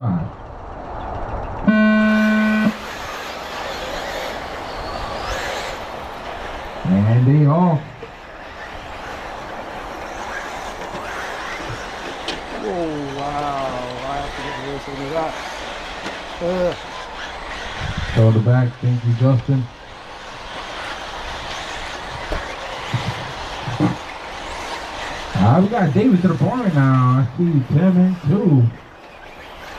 And they off. Oh, wow. I have to get this into that. Throw the back. Thank you, Justin. We got David to the point now. I see Tim in 2.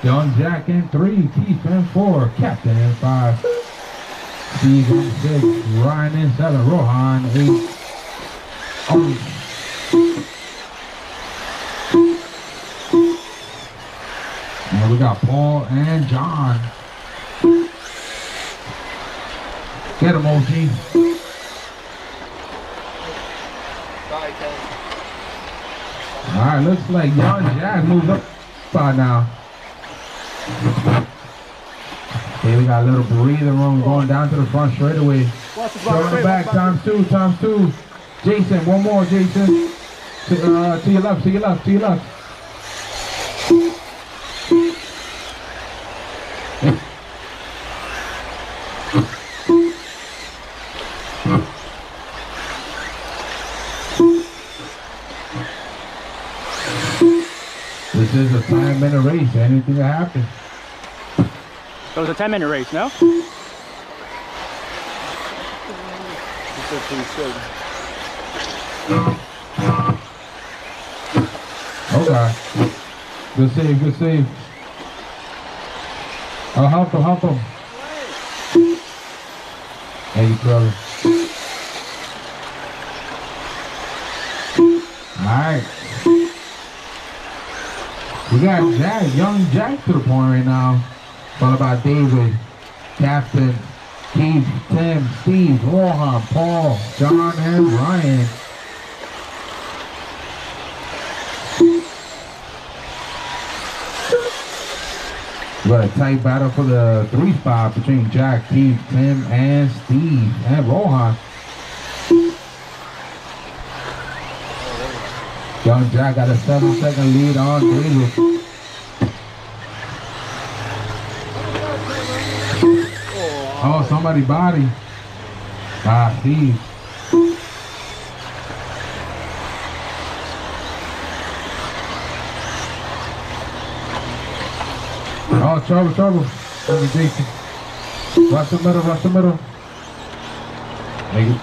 Young Jack in 3. Keith in 4. Captain in 5. Steve in 6. Ryan in 7. Rohan 8. Oh. And we got Paul and John. Get him, OG. Alright, looks like Young Jack moved up by now. Okay, we got a little breather room going down to the front straight away. Throw the back, times two. Jason, one more, Jason. To your left. This is a 10-minute race. Anything can happen. So it's a 10-minute race, no? Oh God. Good save. Oh, help him. Thank you, brother. Alright. We got Young Jack to the point right now. All about David, Captain, Keith, Tim, Steve, Rohan, Paul, John, and Ryan. We got a tight battle for the 3 spot between Jack, Keith, Tim, and Steve, and Rohan. Young Jack got a 7-second lead on David. Oh, somebody body. Steve. Oh, trouble. Jason. Rush the middle. Take it.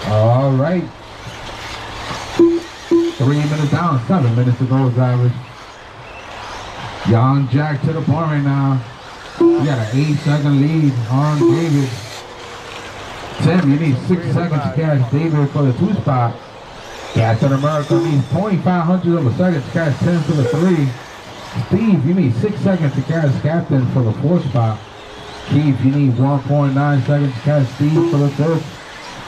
All right. 3 minutes down, 7 minutes to go, drivers. Young Jack to the point right now. We got an 8-second lead on David. Tim, you need 6 seconds to catch David for the 2 spot. Captain America needs 0.5 of a second to catch Tim for the 3. Steve, you need 6 seconds to catch Captain for the 4 spot. Keith, you need 1.9 seconds to catch Steve for the 5th.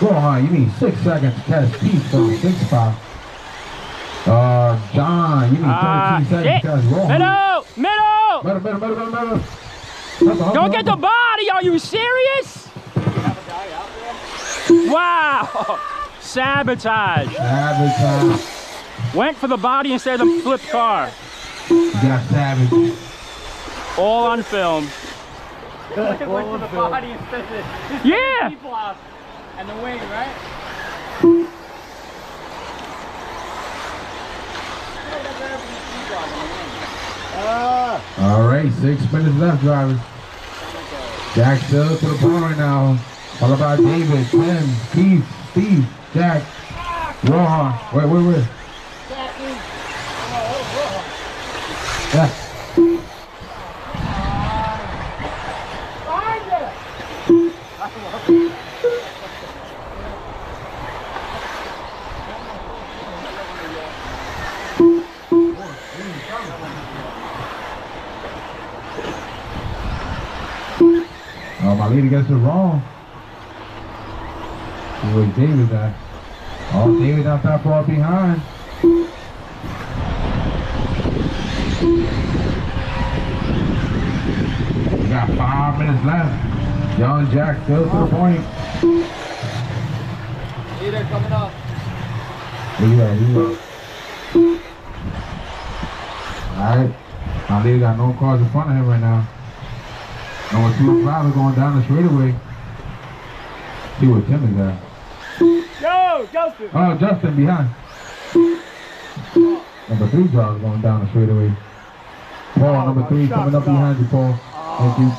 Rohan, you need 6 seconds to catch Keith for the 6th spot. John, you need 13 seconds to catch Rohan. Middle. Don't get the body, are you serious? Wow! Sabotage. Went for the body instead of the flipped car. You got savage. All on film. Went for the body instead of the people out and the wing, right? All right, 6 minutes left, drivers. Jack still to the point right now. All about David, Tim, Keith, Steve, Jack, Rohan. Wait. Yeah. Oh, my lady gets it wrong. Where David at? Oh, David not that far behind. We got 5 minutes left. Young Jack still to the point. Leader coming up. Leader. Alright. My leader got no cars in front of him right now. Number 2 driver going down the straightaway. See what Tim is at. Yo, Justin! Oh, Justin behind. Number 3 driver going down the straightaway. Paul, number 3 coming up behind you, Paul. Thank you. Man,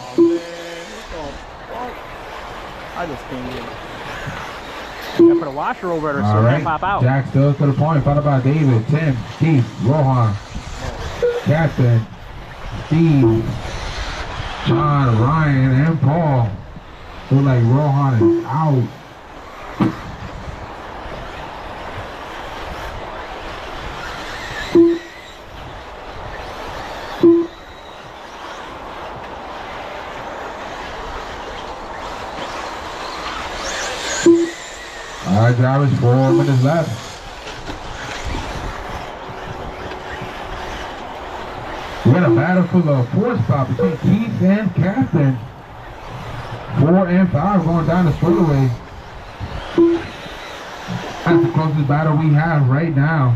what the fuck? I just came in. I put a washer over it or so it can't pop out. Jack still to the point, followed by David, Tim, Keith, Rohan, Captain, Steve, John, Ryan, and Paul. Look like Rohan is out. All right, drivers, 4 minutes left. We got a battle for the 4th spot between Keith and Captain. 4 and 5 going down the straightaway. That's the closest battle we have right now.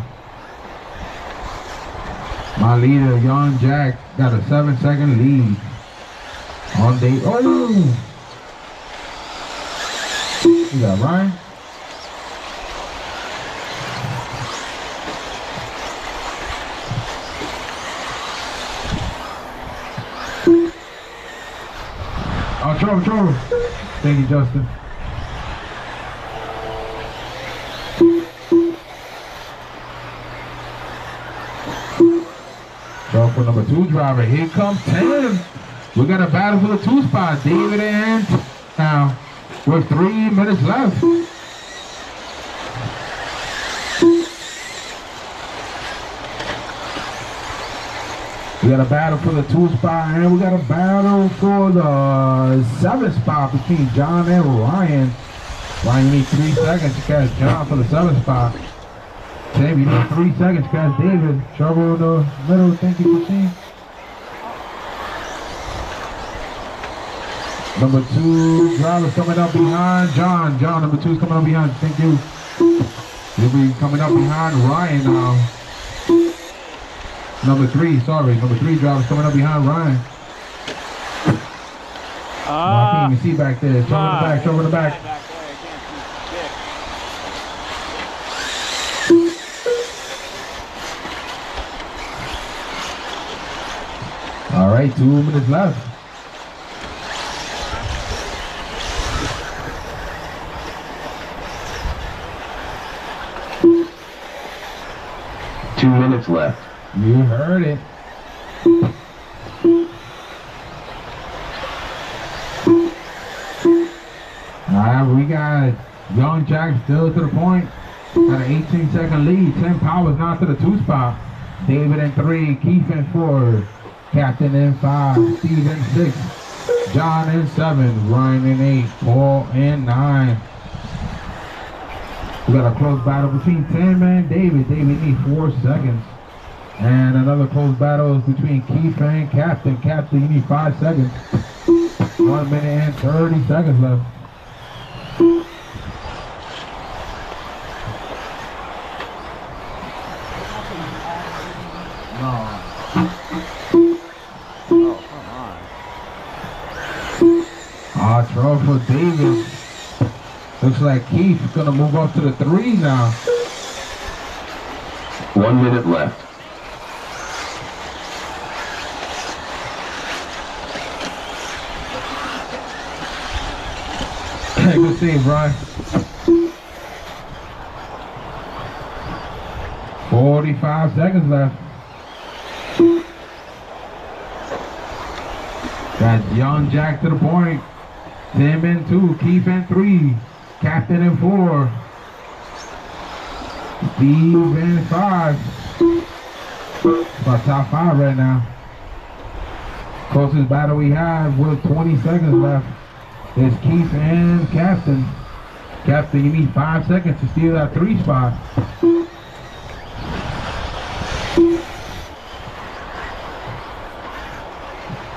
My leader, Young Jack, got a 7-second lead. On day. Oh! You got Ryan? Oh, trouble. Thank you, Justin. Trouble for number 2 driver. Here comes Tim. We got a battle for the 2 spot. David and now with 3 minutes left. We got a battle for the 2 spot, and we got a battle for the 7 spot between John and Ryan. Ryan, you need 3 seconds to catch John for the 7 spot. Tim, you need 3 seconds to catch David. Trouble in the middle, thank you, machine. Number 2 driver coming up behind John. John, number 2 is coming up behind. Thank you. He'll be coming up behind Ryan now. Number 3 driver's coming up behind Ryan. I can't even see back there. Show in the back. All right, 2 minutes left. Left. You heard it. Alright, we got Young Jack still to the point. Got an 18-second lead. 10 Powers now to the 2 spot. David in 3, Keith in 4, Captain in 5, Steve in 6, John in 7, Ryan in 8, Paul in 9. We got a close battle between Tim and David. David needs 4 seconds. And another close battle is between Keith and Captain. Captain, you need 5 seconds. 1 minute and 30 seconds left. Trouble for David. Looks like Keith's gonna move up to the 3 now. 1 minute left. Good save, Brian. 45 seconds left. Got Young Jack to the point. Tim in 2, Keith in 3, Captain in 4, Steve in 5. It's our top 5 right now. Closest battle we have with 20 seconds left is Keith and Captain. Captain, you need 5 seconds to steal that 3 spot.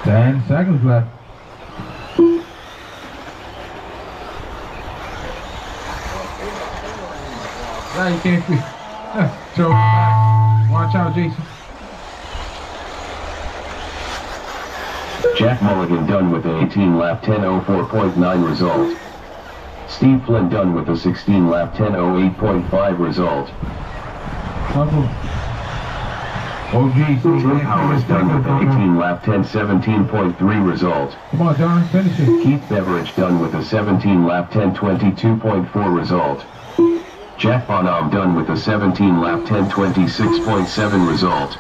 Ten seconds left. Yeah, you can't see. Throw it back. Watch out, Jason. Jack Mulligan done with a 18-lap 10:04.9 result. Steve Flynn done with a 16-lap 10:08.5 result. Couple. OG. Tim Howard is done with an 18-lap 10:17.3 result. Come on, John, finish it. Keith Beveridge done with a 17-lap 10:22.4 result. Jack Bonham done with a 17-lap 10:26.7 result.